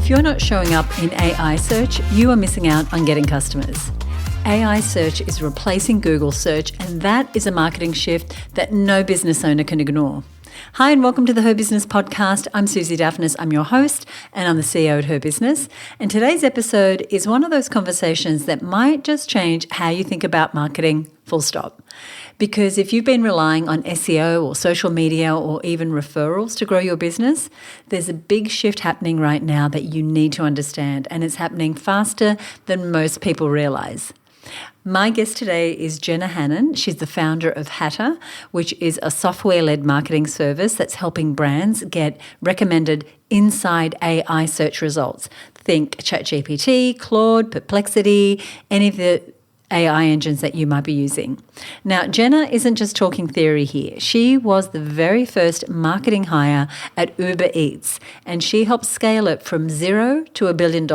If you're not showing up in AI search, you are missing out on getting customers. AI search is replacing Google search, and that is a marketing shift that no business owner can ignore. Hi and welcome to the Her Business podcast. I'm Susie Daphnis. I'm your host and I'm the CEO at Her Business. And today's episode is one of those conversations that might just change how you think about marketing, full stop. Because if you've been relying on SEO or social media or even referrals to grow your business, there's a big shift happening right now that you need to understand, and it's happening faster than most people realize. My guest today is Jenna Hannon. She's the founder of Hatter, which is a software-led marketing service that's helping brands get recommended inside AI search results. Think ChatGPT, Claude, Perplexity, any of the AI engines that you might be using. Now, Jenna isn't just talking theory here. She was the very first marketing hire at Uber Eats, and she helped scale it from $0 to $1 billion.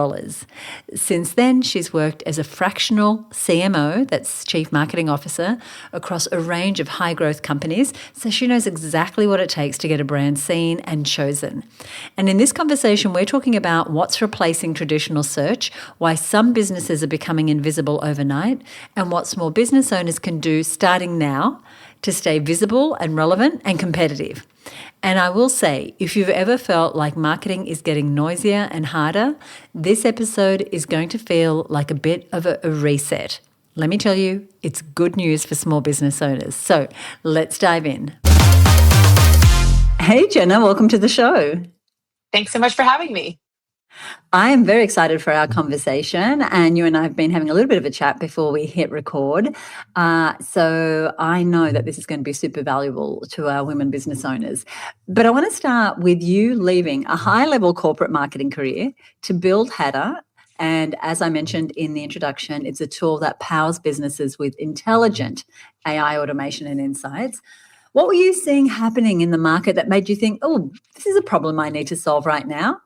Since then, she's worked as a fractional CMO, that's Chief Marketing Officer, across a range of high-growth companies, so she knows exactly what it takes to get a brand seen and chosen. And in this conversation, we're talking about what's replacing traditional search, why some businesses are becoming invisible overnight, and what small business owners can do starting now to stay visible and relevant and competitive. And I will say, if you've ever felt like marketing is getting noisier and harder, this episode is going to feel like a bit of a reset. Let me tell you, it's good news for small business owners. So let's dive in. Hey, Jenna, welcome to the show. Thanks so much for having me. I am very excited for our conversation, and you and I have been having a little bit of a chat before we hit record. So I know that this is going to be super valuable to our women business owners. But I want to start with you leaving a high-level corporate marketing career to build Hatter. And as I mentioned in the introduction, it's a tool that powers businesses with intelligent AI automation and insights. What were you seeing happening in the market that made you think, oh, this is a problem I need to solve right now?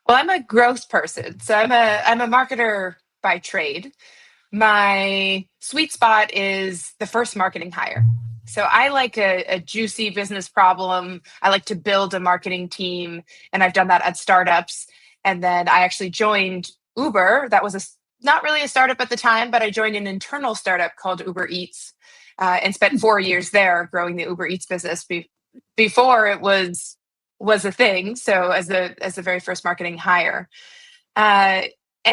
Well, I'm a growth person, so I'm a marketer by trade. My sweet spot is the first marketing hire. So I like a juicy business problem. I like to build a marketing team, and I've done that at startups. And then I actually joined Uber. That was not really a startup at the time, but I joined an internal startup called Uber Eats and spent 4 years there growing the Uber Eats business before it was a thing. So as the very first marketing hire. And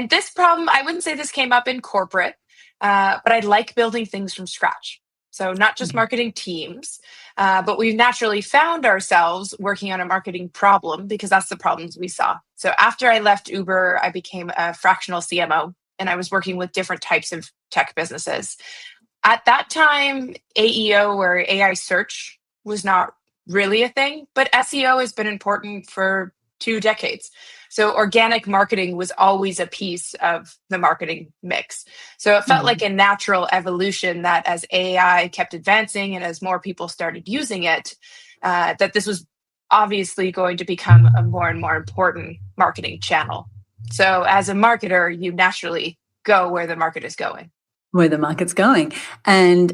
this problem, I wouldn't say this came up in corporate, but I like building things from scratch. So not just marketing teams, but we've naturally found ourselves working on a marketing problem because that's the problems we saw. So after I left Uber, I became a fractional CMO, and I was working with different types of tech businesses. At that time, AEO or AI search was not really a thing, but SEO has been important for 2 decades. So organic marketing was always a piece of the marketing mix. So it felt like a natural evolution that as AI kept advancing and as more people started using it, that this was obviously going to become a more and more important marketing channel. So as a marketer, you naturally go where the market is going. Where the market's going. And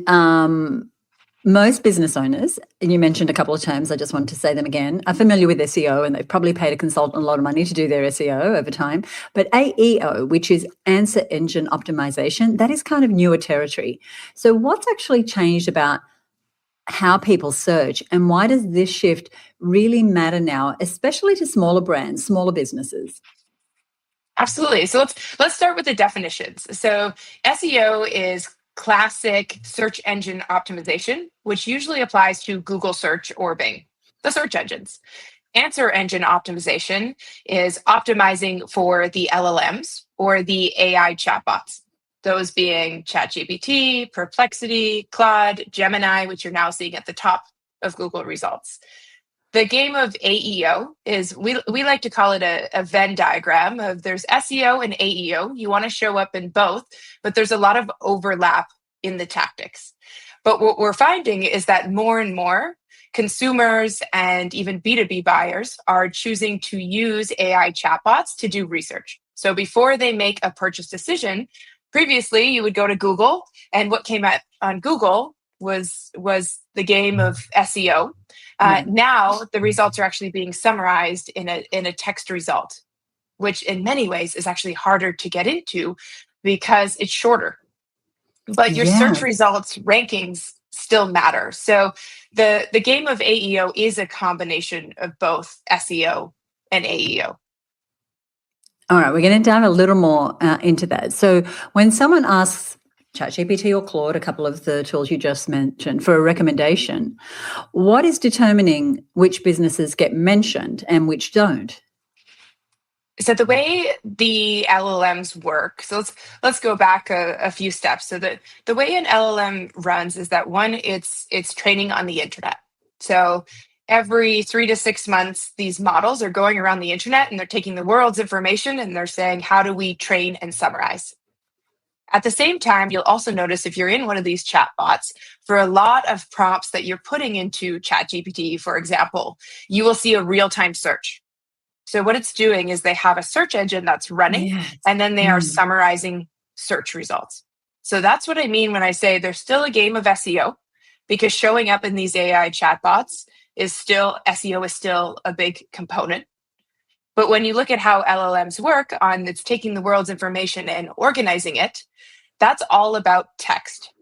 most business owners, and you mentioned a couple of terms, I just want to say them again, are familiar with SEO, and they've probably paid a consultant a lot of money to do their SEO over time. But AEO, which is Answer Engine Optimization, that is kind of newer territory. So what's actually changed about how people search, and why does this shift really matter now, especially to smaller brands, smaller businesses? Absolutely. So let's start with the definitions. So SEO is classic search engine optimization, which usually applies to Google search or Bing, the search engines. Answer engine optimization is optimizing for the LLMs or the AI chatbots, those being ChatGPT, Perplexity, Claude, Gemini, which you're now seeing at the top of Google results. The game of AEO is, we like to call it a Venn diagram of there's SEO and AEO. You want to show up in both, but there's a lot of overlap in the tactics. But what we're finding is that more and more consumers and even B2B buyers are choosing to use AI chatbots to do research. So before they make a purchase decision, previously you would go to Google, and what came out on Google was the game of SEO. Now the results are actually being summarized in a text result, which in many ways is actually harder to get into because it's shorter. But your search results rankings still matter. So the game of AEO is a combination of both SEO and AEO. All right, we're going to dive a little more into that. So when someone asks ChatGPT or Claude, a couple of the tools you just mentioned, for a recommendation, what is determining which businesses get mentioned and which don't? So the way the LLMs work, so let's go back a few steps. So the way an LLM runs is that one, it's training on the internet. So every 3 to 6 months, these models are going around the internet and they're taking the world's information and they're saying, how do we train and summarize? At the same time, you'll also notice if you're in one of these chatbots, for a lot of prompts that you're putting into ChatGPT, for example, you will see a real-time search. So what it's doing is they have a search engine that's running, and then they are summarizing search results. So that's what I mean when I say there's still a game of SEO, because showing up in these AI chatbots SEO is still a big component. But when you look at how LLMs work on it's taking the world's information and organizing it, that's all about text.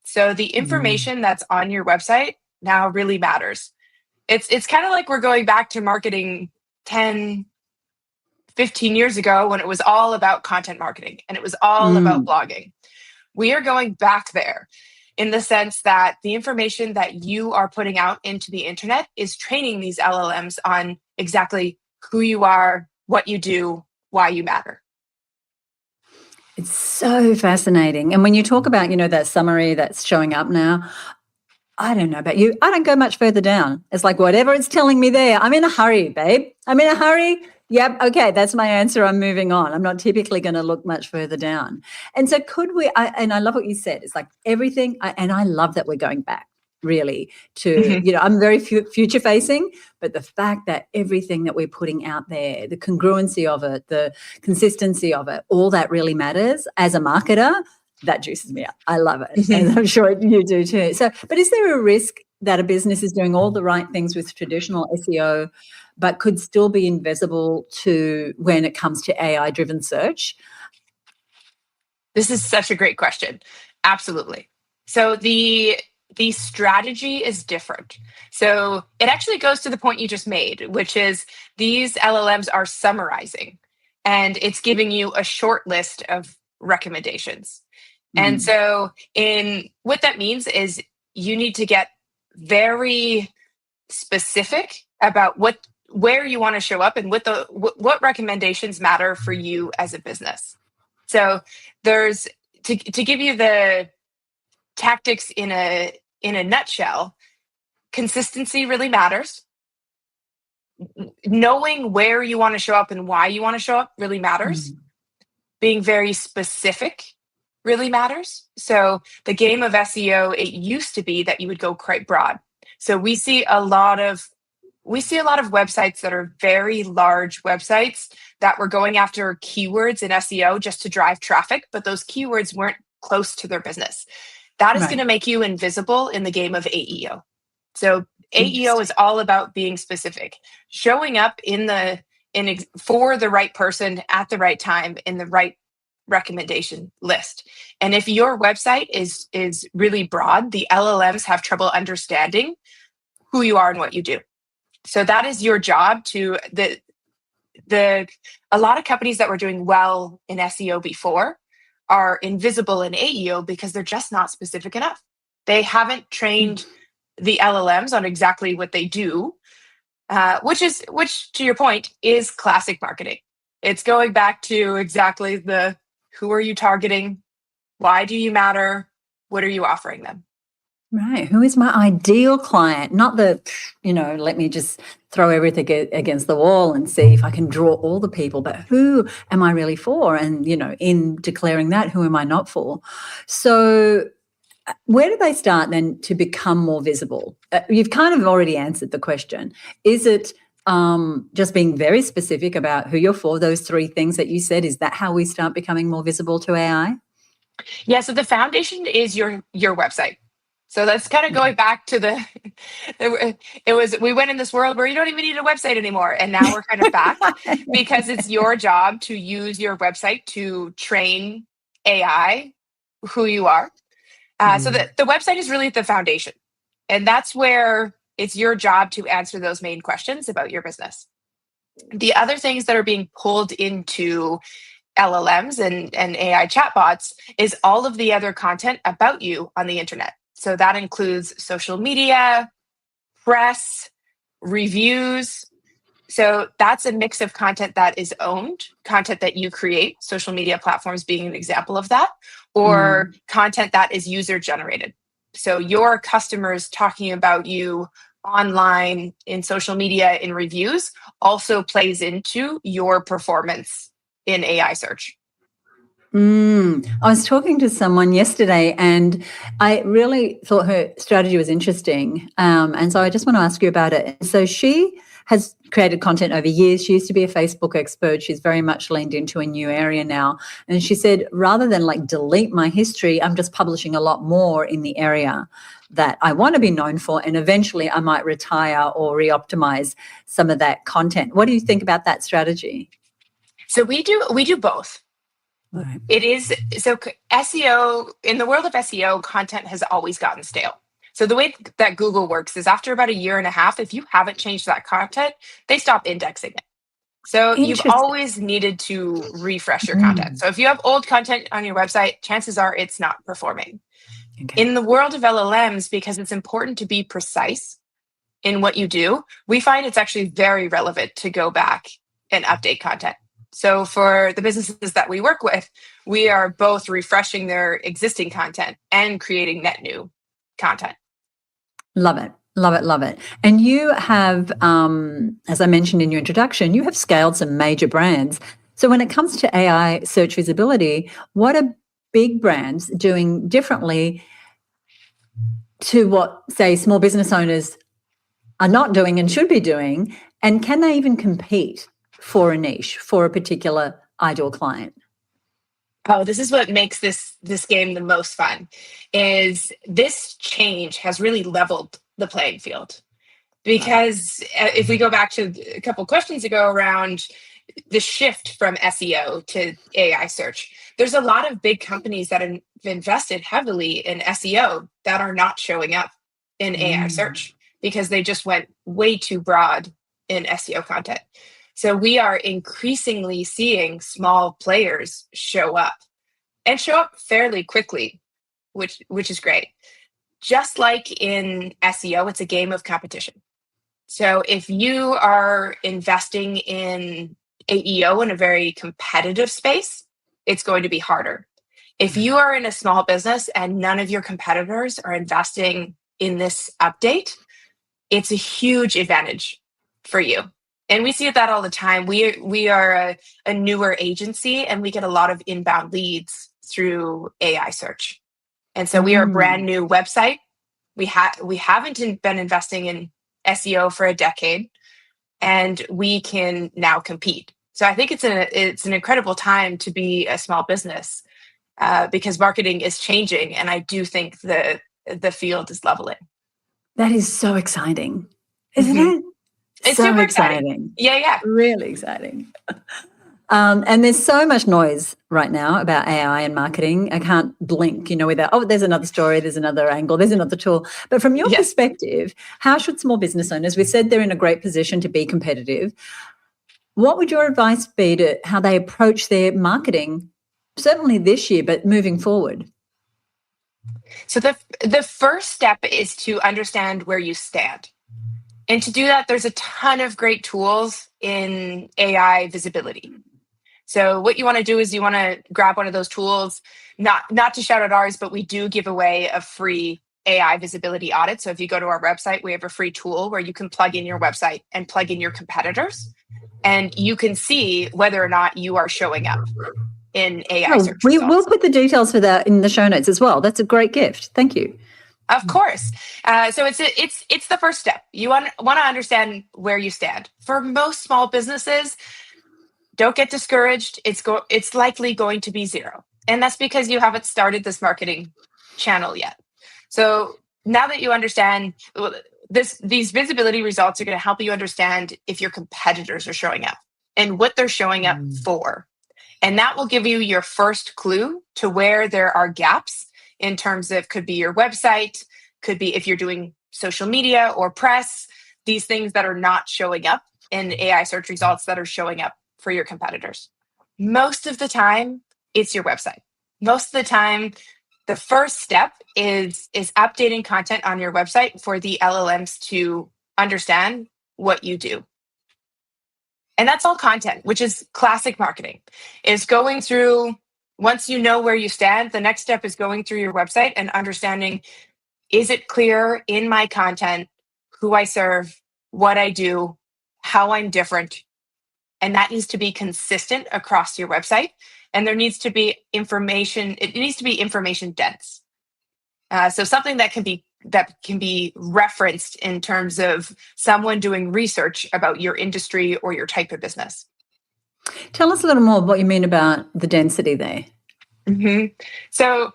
So the information that's on your website now really matters. It's kind of like we're going back to marketing 10, 15 years ago when it was all about content marketing and it was all about blogging. We are going back there in the sense that the information that you are putting out into the internet is training these LLMs on exactly who you are, what you do, why you matter. It's so fascinating. And when you talk about, that summary that's showing up now, I don't know about you. I don't go much further down. It's like whatever it's telling me there. I'm in a hurry, babe. I'm in a hurry. Yep. Okay. That's my answer. I'm moving on. I'm not typically going to look much further down. And so and I love what you said. It's like everything. And I love that we're going back really to, I'm very future facing, but the fact that everything that we're putting out there, the congruency of it, the consistency of it, all that really matters as a marketer. That juices me up. I love it. And I'm sure you do too. So, but is there a risk that a business is doing all the right things with traditional SEO, but could still be invisible to when it comes to AI-driven search? This is such a great question. Absolutely. So the strategy is different. So it actually goes to the point you just made, which is these LLMs are summarizing and it's giving you a short list of recommendations. And so what that means is you need to get very specific about where you want to show up and what recommendations matter for you as a business. So there's to give you the tactics in a nutshell, consistency really matters. Knowing where you want to show up and why you want to show up really matters. Being very specific really matters. So the game of SEO, it used to be that you would go quite broad. So we see a lot of websites that are very large websites that were going after keywords in SEO just to drive traffic, but those keywords weren't close to their business. That is going to make you invisible in the game of AEO. So AEO is all about being specific, showing up for the right person at the right time in the right recommendation list. And if your website is really broad, the LLMs have trouble understanding who you are and what you do. So that is your job to a lot of companies that were doing well in SEO before are invisible in AEO because they're just not specific enough. They haven't trained the LLMs on exactly what they do, which to your point is classic marketing. It's going back to exactly who are you targeting? Why do you matter? What are you offering them? Right. Who is my ideal client? Not let me just throw everything against the wall and see if I can draw all the people, but who am I really for? And, in declaring that, who am I not for? So where do they start then to become more visible? You've kind of already answered the question. Is it just being very specific about who you're for, those three things that you said? Is that how we start becoming more visible to AI? Yeah, so the foundation is your website. So that's kind of going back to we went in this world where you don't even need a website anymore. And now we're kind of back because it's your job to use your website to train AI who you are. So the website is really the foundation. And that's where it's your job to answer those main questions about your business. The other things that are being pulled into LLMs and AI chatbots is all of the other content about you on the internet. So that includes social media, press, reviews. So that's a mix of content that is owned, content that you create, social media platforms being an example of that, or content that is user generated. So your customers talking about you online in social media in reviews also plays into your performance in AI search. I was talking to someone yesterday and I really thought her strategy was interesting. And so I just want to ask you about it. So she has created content over years. She used to be a Facebook expert. She's very much leaned into a new area now. And she said, rather than like delete my history, I'm just publishing a lot more in the area that I want to be known for. And eventually I might retire or re-optimize some of that content. What do you think about that strategy? So we do both. Right. It is so SEO, in the world of SEO, content has always gotten stale. So the way that Google works is after about a year and a half, if you haven't changed that content, they stop indexing it. So you've always needed to refresh your content. So if you have old content on your website, chances are it's not performing. Okay. In the world of LLMs, because it's important to be precise in what you do, we find it's actually very relevant to go back and update content. So for the businesses that we work with, we are both refreshing their existing content and creating net new content. Love it. Love it. Love it. And you have, as I mentioned in your introduction, you have scaled some major brands. So when it comes to AI search visibility, what are big brands doing differently to what, say, small business owners are not doing and should be doing? And can they even compete for a niche, for a particular ideal client? Oh, this is what makes this game the most fun, is this change has really leveled the playing field. Because if we go back to a couple questions ago around the shift from SEO to AI search, there's a lot of big companies that have invested heavily in SEO that are not showing up in AI search because they just went way too broad in SEO content. So we are increasingly seeing small players show up fairly quickly, which is great. Just like in SEO, it's a game of competition. So if you are investing in AEO in a very competitive space, it's going to be harder. If you are in a small business and none of your competitors are investing in this update, it's a huge advantage for you. And we see that all the time. We are a newer agency and we get a lot of inbound leads through AI search. And so we are a brand new website. We haven't been investing in SEO for a decade, and we can now compete. So I think it's an incredible time to be a small business because marketing is changing, and I do think the field is leveling. That is so exciting, isn't it? It's so super exciting. Yeah. Really exciting. And there's so much noise right now about AI and marketing. I can't blink, without, there's another story, there's another angle, there's another tool. But from your perspective, how should small business owners, we said they're in a great position to be competitive. What would your advice be to how they approach their marketing, certainly this year, but moving forward? So the first step is to understand where you stand. And to do that, there's a ton of great tools in AI visibility. So what you want to do is you want to grab one of those tools, not to shout at ours, but we do give away a free AI visibility audit. So if you go to our website, we have a free tool where you can plug in your website and plug in your competitors, and you can see whether or not you are showing up in AI search results. We'll put the details for that in the show notes as well. That's a great gift. Thank you. Of course. So it's the first step. You want to understand where you stand. For most small businesses, don't get discouraged. It's likely going to be zero. And that's because you haven't started this marketing channel yet. So now that you understand these visibility results are going to help you understand if your competitors are showing up and what they're showing up for. And that will give you your first clue to where there are gaps in terms of, could be your website, could be if you're doing social media or press, these things that are not showing up in AI search results that are showing up for your competitors. Most of the time, it's your website. Most of the time, the first step is updating content on your website for the LLMs to understand what you do. And that's all content, which is classic marketing, is going through, once you know where you stand, the next step is going through your website and understanding, is it clear in my content who I serve, what I do, how I'm different? And that needs to be consistent across your website. And there needs to be information, it needs to be information dense. So something that can be referenced in terms of someone doing research about your industry or your type of business. Tell us a little more what you mean about the density there. Mm-hmm. So,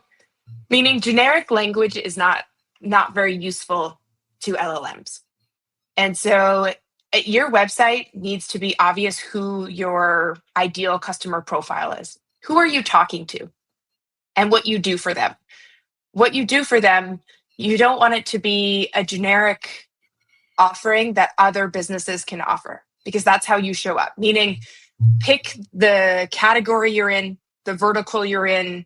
meaning generic language is not very useful to LLMs. And so your website needs to be obvious who your ideal customer profile is. Who are you talking to? And what you do for them. What you do for them, you don't want it to be a generic offering that other businesses can offer, because that's how you show up. Meaning, pick the category you're in, the vertical you're in,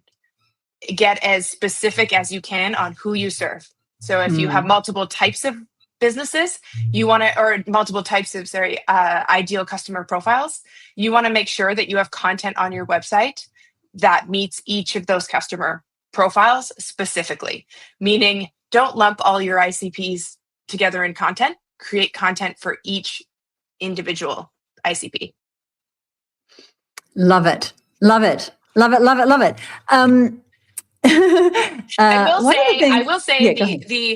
get as specific as you can on who you serve. So if you have multiple types of businesses, you want to, or multiple types of, ideal customer profiles, you want to make sure that you have content on your website that meets each of those customer profiles specifically. Meaning, don't lump all your ICPs together in content. Create content for each individual ICP. Love it. Love it. Love it. Love it. Love it. I will say yeah,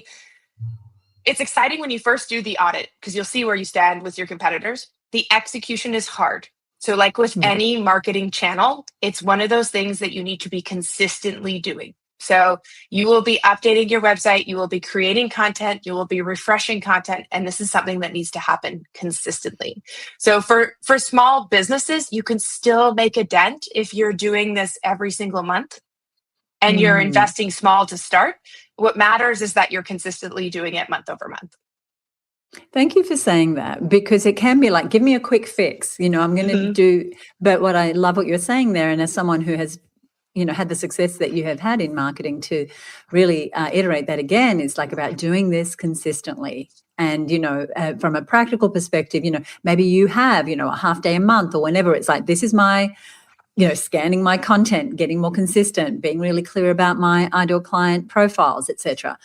it's exciting when you first do the audit, because you'll see where you stand with your competitors. The execution is hard. So like with any marketing channel, it's one of those things that you need to be consistently doing. So you will be updating your website, you will be creating content, you will be refreshing content, and this is something that needs to happen consistently. So for small businesses, you can still make a dent if you're doing this every single month and you're investing small to start. What matters is that you're consistently doing it month over month. Thank you for saying that, because it can be like, give me a quick fix, I'm going to do, but what I love what you're saying there, and as someone who has, had the success that you have had in marketing, to really iterate that again, is like about doing this consistently. And, from a practical perspective, maybe you have, a half day a month or whenever, it's like, this is my, scanning my content, getting more consistent, being really clear about my ideal client profiles, etc.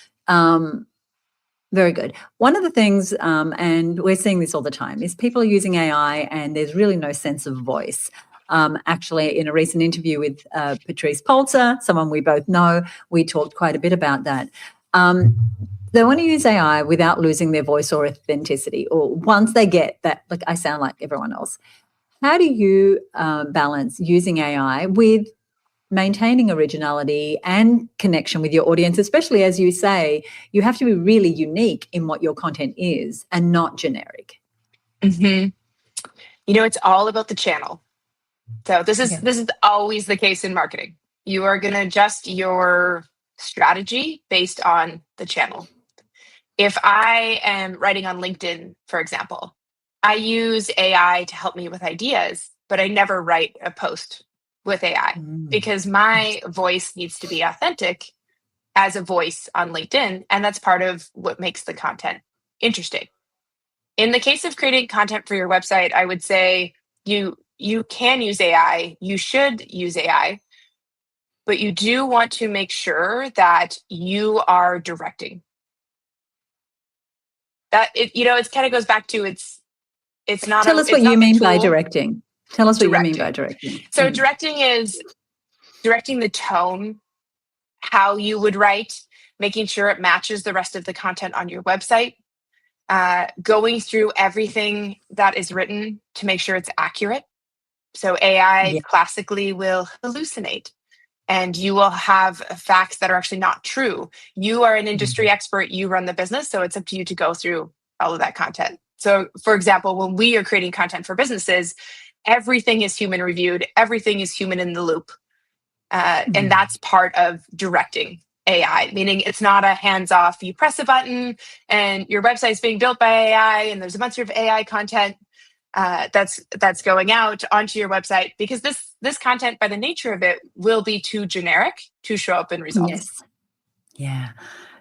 Very good. One of the things, and we're seeing this all the time, is people are using AI and there's really no sense of voice. Actually, in a recent interview with Patrice Polzer, someone we both know, we talked quite a bit about that. They want to use AI without losing their voice or authenticity, or once they get that, like, I sound like everyone else. How do you balance using AI with maintaining originality and connection with your audience, especially, as you say, you have to be really unique in what your content is and not generic? It's all about the channel. So this is always the case in marketing. You are going to adjust your strategy based on the channel. If I am writing on LinkedIn, for example, I use AI to help me with ideas, but I never write a post with AI because my voice needs to be authentic as a voice on LinkedIn. And that's part of what makes the content interesting. In the case of creating content for your website, I would say you can use AI, you should use AI, but you do want to make sure that you are directing. That it kind of goes back to it's not. Tell us what you mean by directing. Tell us what you mean by directing. So directing is directing the tone, how you would write, making sure it matches the rest of the content on your website, going through everything that is written to make sure it's accurate. So AI classically will hallucinate and you will have facts that are actually not true. You are an industry expert, you run the business, so it's up to you to go through all of that content. So, for example, when we are creating content for businesses, everything is human reviewed, everything is human in the loop. And that's part of directing AI, meaning it's not a hands-off, you press a button and your website's being built by AI and there's a bunch of AI content that's going out onto your website, because this content, by the nature of it, will be too generic to show up in results. Yes. Yeah.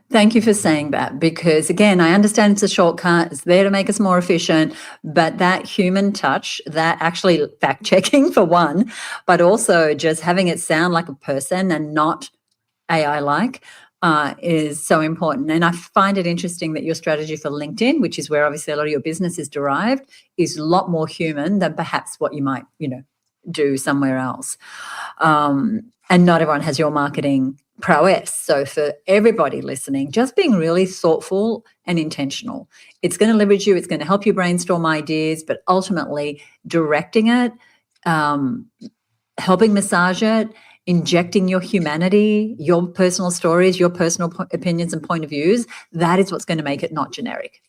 Thank you for saying that, because again, I understand it's a shortcut, it's there to make us more efficient, but that human touch, that actually fact checking for one, but also just having it sound like a person and not AI like is so important. And I find it interesting that your strategy for LinkedIn, which is where obviously a lot of your business is derived, is a lot more human than perhaps what you might, do somewhere else. And not everyone has your marketing prowess. So for everybody listening, just being really thoughtful and intentional. It's going to leverage you. It's going to help you brainstorm ideas, but ultimately directing it, helping massage it, injecting your humanity, your personal stories, your personal opinions and point of views. That is what's going to make it not generic.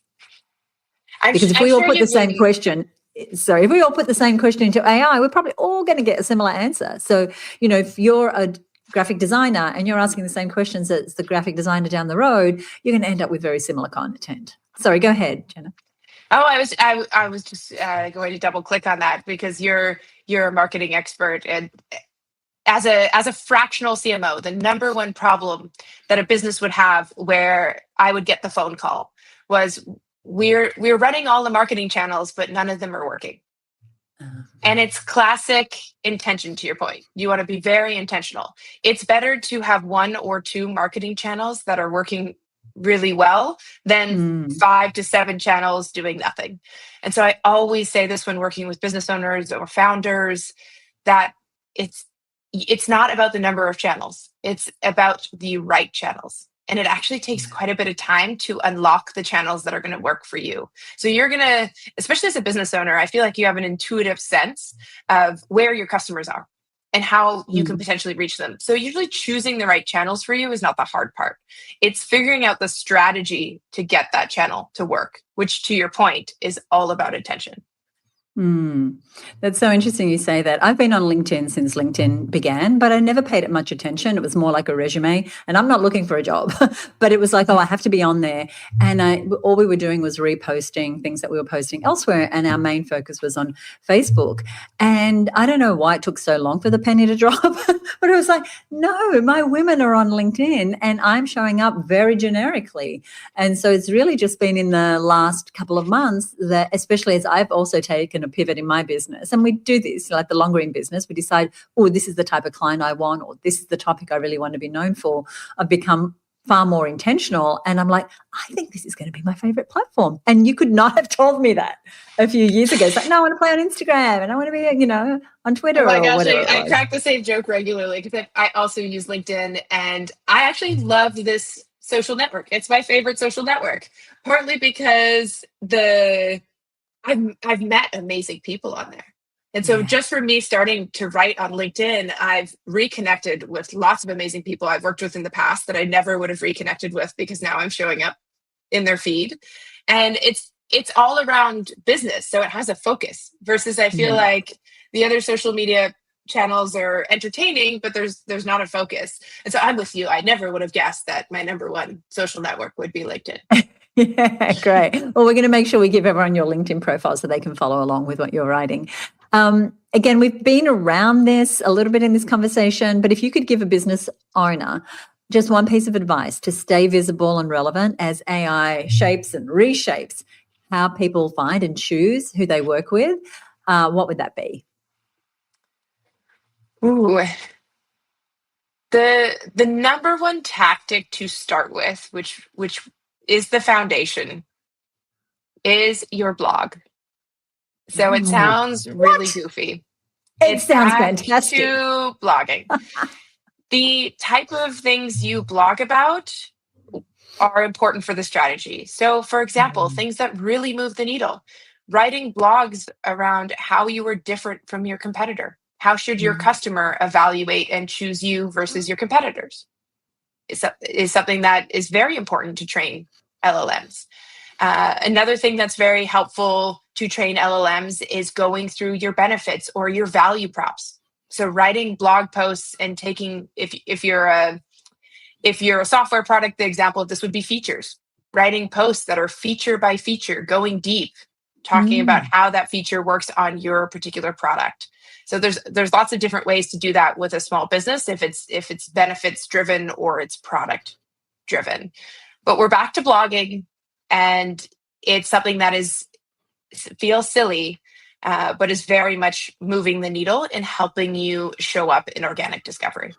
Because if we all put the same question, if we all put the same question into AI, we're probably all going to get a similar answer. So, if you're a graphic designer and you're asking the same questions as the graphic designer down the road, you're going to end up with very similar content. Sorry, go ahead, Jenna. Oh, I was just going to double click on that, because you're a marketing expert, and as a fractional CMO, the number one problem that a business would have, where I would get the phone call, was we're running all the marketing channels, but none of them are working. And it's classic intention, to your point. You want to be very intentional. It's better to have one or two marketing channels that are working really well than 5 to 7 channels doing nothing. And so I always say this when working with business owners or founders, that it's not about the number of channels. It's about the right channels. And it actually takes quite a bit of time to unlock the channels that are going to work for you. So you're going to, especially as a business owner, I feel like you have an intuitive sense of where your customers are and how you can potentially reach them. So usually choosing the right channels for you is not the hard part. It's figuring out the strategy to get that channel to work, which, to your point, is all about attention. That's so interesting you say that. I've been on LinkedIn since LinkedIn began, but I never paid it much attention. It was more like a resume, and I'm not looking for a job, but it was like, I have to be on there. And all we were doing was reposting things that we were posting elsewhere, and our main focus was on Facebook. And I don't know why it took so long for the penny to drop, but it was like, no, my women are on LinkedIn and I'm showing up very generically. And so it's really just been in the last couple of months that, especially as I've also taken a pivot in my business, and we do this like the longer in business, we decide, this is the type of client I want, or this is the topic I really want to be known for. I've become far more intentional, and I'm like, I think this is going to be my favorite platform. And you could not have told me that a few years ago. It's like, no, I want to play on Instagram and I want to be, on Twitter. Oh my gosh, whatever. I crack the same joke regularly, because I also use LinkedIn, and I actually love this social network. It's my favorite social network, partly because I've met amazing people on there. And so just for me starting to write on LinkedIn, I've reconnected with lots of amazing people I've worked with in the past that I never would have reconnected with, because now I'm showing up in their feed. And it's all around business. So it has a focus, versus I feel like the other social media channels are entertaining, but there's not a focus. And so I'm with you. I never would have guessed that my number one social network would be LinkedIn. Yeah, great. Well, we're going to make sure we give everyone your LinkedIn profile so they can follow along with what you're writing. Again, we've been around this a little bit in this conversation, but if you could give a business owner just one piece of advice to stay visible and relevant as AI shapes and reshapes how people find and choose who they work with, what would that be? Ooh. The number one tactic to start with, which is the foundation, is your blog. So it sounds really goofy. It sounds fantastic. To blogging. The type of things you blog about are important for the strategy. So, for example, things that really move the needle. Writing blogs around how you were different from your competitor, How should your customer evaluate and choose you versus your competitors? Is something that is very important to train LLMs. Another thing that's very helpful to train LLMs is going through your benefits or your value props. So writing blog posts and taking, if you're a software product, the example of this would be features. Writing posts that are feature by feature, going deep, talking about how that feature works on your particular product. So there's lots of different ways to do that with a small business, if it's benefits driven or it's product driven. But we're back to blogging, and it's something that feels silly, but is very much moving the needle and helping you show up in organic discovery.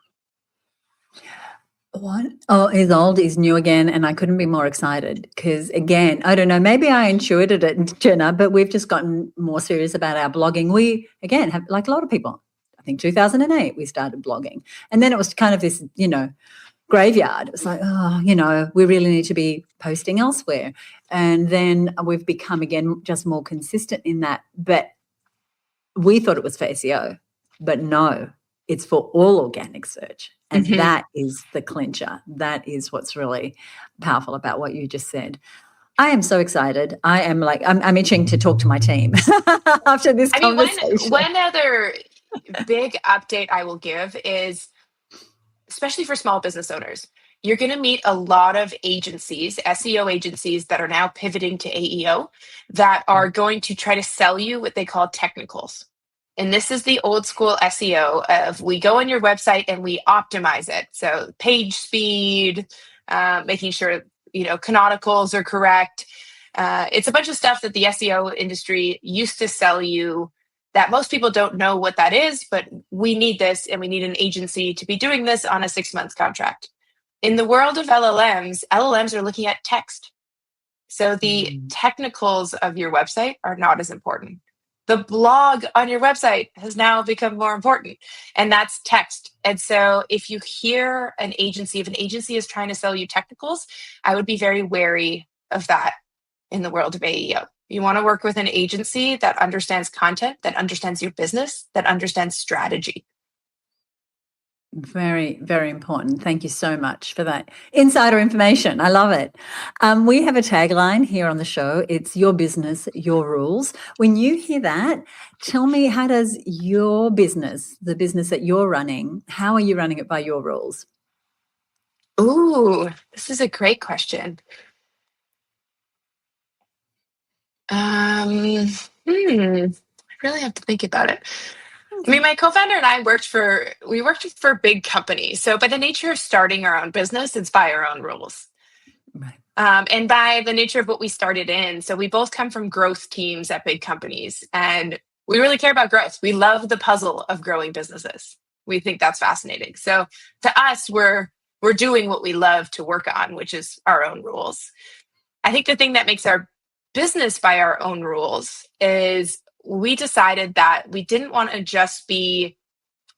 What? Oh, is old is new again, and I couldn't be more excited because, again, I don't know, maybe I intuited it, Jenna, but we've just gotten more serious about our blogging. We, again, have, like a lot of people, I think 2008 we started blogging, and then it was kind of this, graveyard. It was like, we really need to be posting elsewhere. And then we've become, again, just more consistent in that. But we thought it was for SEO, but no, it's for all organic search. And that is the clincher. That is what's really powerful about what you just said. I am so excited. I am I'm itching to talk to my team after this conversation. One other big update I will give is, especially for small business owners, you're going to meet a lot of agencies, SEO agencies that are now pivoting to AEO, that are going to try to sell you what they call technicals. And this is the old school SEO of, we go on your website and we optimize it. So page speed, making sure, canonicals are correct. It's a bunch of stuff that the SEO industry used to sell you that most people don't know what that is, but we need this, and we need an agency to be doing this on a 6-month contract. In the world of LLMs are looking at text. So the technicals of your website are not as important. The blog on your website has now become more important, and that's text. And so if you hear if an agency is trying to sell you technicals, I would be very wary of that in the world of AEO. You want to work with an agency that understands content, that understands your business, that understands strategy. Very, very important. Thank you so much for that insider information. I love it. We have a tagline here on the show. It's your business, your rules. When you hear that, tell me, how does your business, the business that you're running, how are you running it by your rules? Ooh, this is a great question. I really have to think about it. I mean, my co-founder and I worked for big companies. So by the nature of starting our own business, it's by our own rules. Right. And by the nature of what we started in. So we both come from growth teams at big companies, and we really care about growth. We love the puzzle of growing businesses. We think that's fascinating. So to us, we're doing what we love to work on, which is our own rules. I think the thing that makes our business by our own rules is, we decided that we didn't want to just be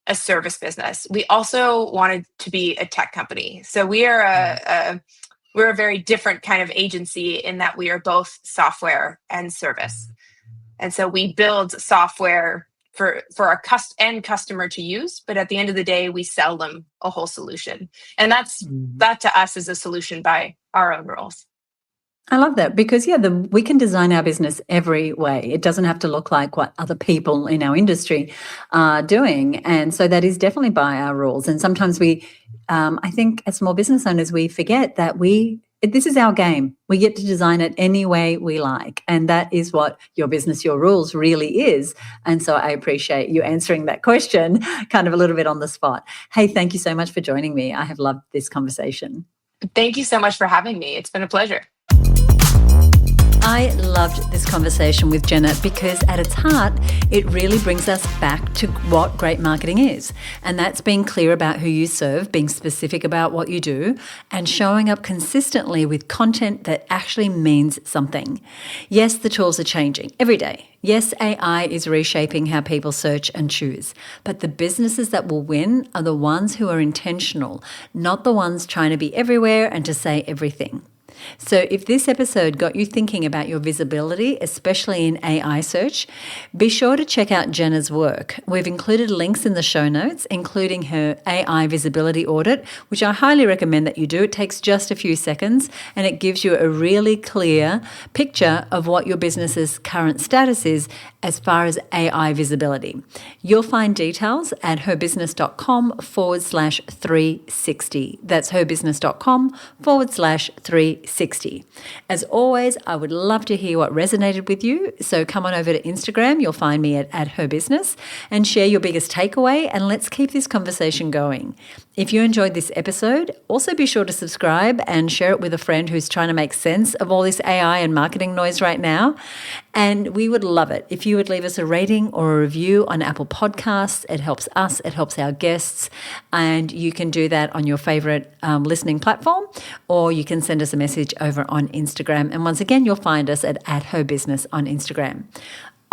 a service business. We also wanted to be a tech company. So we're a very different kind of agency in that we are both software and service. And so we build software for our end customer to use, but at the end of the day, we sell them a whole solution. And that to us is a solution by our own rules. I love that, because, we can design our business every way. It doesn't have to look like what other people in our industry are doing. And so that is definitely by our rules. And sometimes I think as small business owners, we forget that this is our game. We get to design it any way we like. And that is what your business, your rules really is. And so I appreciate you answering that question kind of a little bit on the spot. Hey, thank you so much for joining me. I have loved this conversation. Thank you so much for having me. It's been a pleasure. I loved this conversation with Jenna because at its heart, it really brings us back to what great marketing is. And that's being clear about who you serve, being specific about what you do, and showing up consistently with content that actually means something. Yes, the tools are changing every day. Yes, AI is reshaping how people search and choose. But the businesses that will win are the ones who are intentional, not the ones trying to be everywhere and to say everything. So if this episode got you thinking about your visibility, especially in AI search, be sure to check out Jenna's work. We've included links in the show notes, including her AI visibility audit, which I highly recommend that you do. It takes just a few seconds and it gives you a really clear picture of what your business's current status is as far as AI visibility. You'll find details at herbusiness.com/360. That's herbusiness.com/360. As always, I would love to hear what resonated with you. So come on over to Instagram. You'll find me at herbusiness and share your biggest takeaway, and let's keep this conversation going. If you enjoyed this episode, also be sure to subscribe and share it with a friend who's trying to make sense of all this AI and marketing noise right now. And we would love it if you would leave us a rating or a review on Apple Podcasts. It helps us, it helps our guests, and you can do that on your favorite listening platform, or you can send us a message over on Instagram. And once again, you'll find us at herbusiness on Instagram.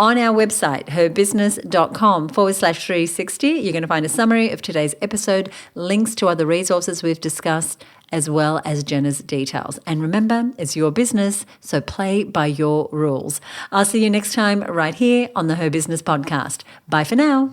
On our website, herbusiness.com/360, you're going to find a summary of today's episode, links to other resources we've discussed, as well as Jenna's details. And remember, it's your business, so play by your rules. I'll see you next time right here on the Her Business Podcast. Bye for now.